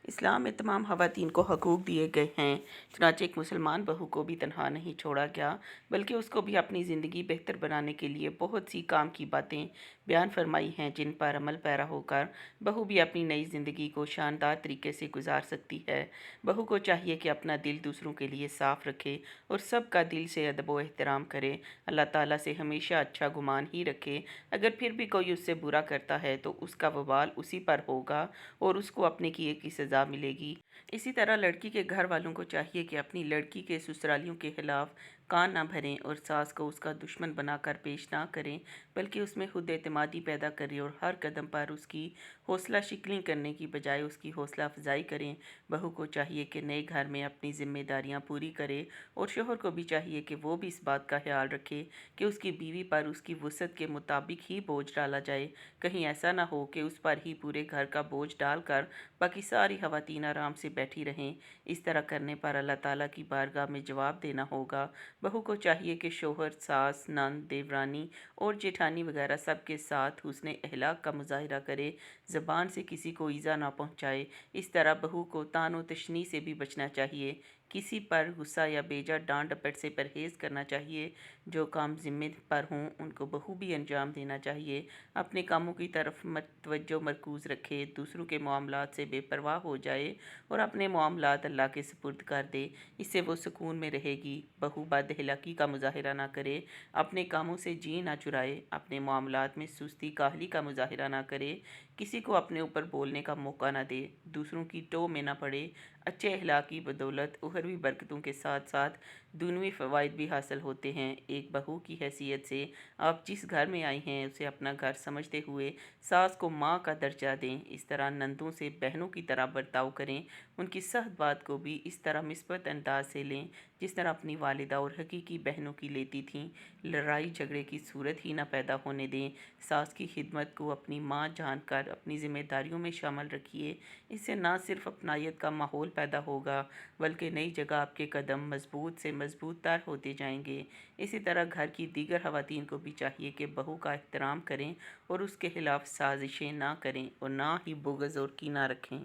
اسلام میں تمام خواتین کو حقوق دیے گئے ہیں، چنانچہ ایک مسلمان بہو کو بھی تنہا نہیں چھوڑا گیا، بلکہ اس کو بھی اپنی زندگی بہتر بنانے کے لیے بہت سی کام کی باتیں بیان فرمائی ہیں، جن پر عمل پیرا ہو کر بہو بھی اپنی نئی زندگی کو شاندار طریقے سے گزار سکتی ہے۔ بہو کو چاہیے کہ اپنا دل دوسروں کے لیے صاف رکھے اور سب کا دل سے ادب و احترام کرے، اللہ تعالیٰ سے ہمیشہ اچھا گمان ہی رکھے۔ اگر پھر بھی کوئی اس سے برا کرتا ہے تو اس کا وبال اسی پر ہوگا اور اس کو اپنے کیے کی سزا ملے گی۔ اسی طرح لڑکی کے گھر والوں کو چاہیے کہ اپنی لڑکی کے سسرالیوں کے خلاف کان نہ بھریں اور ساس کو اس کا دشمن بنا کر پیش نہ کریں، بلکہ اس میں خود اعتمادی پیدا کریں اور ہر قدم پر اس کی حوصلہ شکنی کرنے کی بجائے اس کی حوصلہ افزائی کریں۔ بہو کو چاہیے کہ نئے گھر میں اپنی ذمہ داریاں پوری کرے اور شوہر کو بھی چاہیے کہ وہ بھی اس بات کا خیال رکھے کہ اس کی بیوی پر اس کی وسعت کے مطابق ہی بوجھ ڈالا جائے، کہیں ایسا نہ ہو کہ اس پر ہی پورے گھر کا بوجھ ڈال کر باقی ساری خواتین آرام سے بیٹھی رہیں۔ اس طرح کرنے پر اللہ تعالیٰ کی بارگاہ میں جواب دینا ہوگا۔ بہو کو چاہیے کہ شوہر، ساس، نند، دیورانی اور جیٹھانی وغیرہ سب کے ساتھ حسن اخلاق کا مظاہرہ کرے، زبان سے کسی کو ایذا نہ پہنچائے۔ اس طرح بہو کو طعن و تشنیع سے بھی بچنا چاہیے، کسی پر غصہ یا بیجا ڈانٹ ڈپٹ سے پرہیز کرنا چاہیے۔ جو کام ذمہ پر ہوں ان کو بہو بھی انجام دینا چاہیے۔ اپنے کاموں کی طرف توجہ مرکوز رکھے، دوسروں کے معاملات سے بے پرواہ ہو جائے اور اپنے معاملات اللہ کے سپرد کر دے، اس سے وہ سکون میں رہے گی۔ بہو بد اخلاقی کا مظاہرہ نہ کرے، اپنے کاموں سے جی نہ چرائے، اپنے معاملات میں سستی کاہلی کا مظاہرہ نہ کرے، کسی کو اپنے اوپر بولنے کا موقع نہ دے، دوسروں کی ٹو میں نہ پڑے۔ اچھے اخلاق کی بدولت اخروی برکتوں کے ساتھ ساتھ دنیوی فوائد بھی حاصل ہوتے ہیں۔ ایک بہو کی حیثیت سے آپ جس گھر میں آئی ہیں اسے اپنا گھر سمجھتے ہوئے ساس کو ماں کا درجہ دیں، اس طرح نندوں سے بہنوں کی طرح برتاؤ کریں، ان کی سخت بات کو بھی اس طرح مثبت انداز سے لیں جس طرح اپنی والدہ اور حقیقی بہنوں کی لیتی تھیں۔ لڑائی جھگڑے کی صورت ہی نہ پیدا ہونے دیں۔ ساس کی خدمت کو اپنی ماں جان کر اپنی ذمہ داریوں میں شامل رکھیے، اس سے نہ صرف اپنائیت کا ماحول پیدا ہوگا بلکہ نئی جگہ آپ کے قدم مضبوط سے مضبوط تر ہوتے جائیں گے۔ اسی طرح گھر کی دیگر خواتین کو بھی چاہیے کہ بہو کا احترام کریں اور اس کے خلاف سازشیں نہ کریں اور نہ ہی بغض اور کینہ رکھیں۔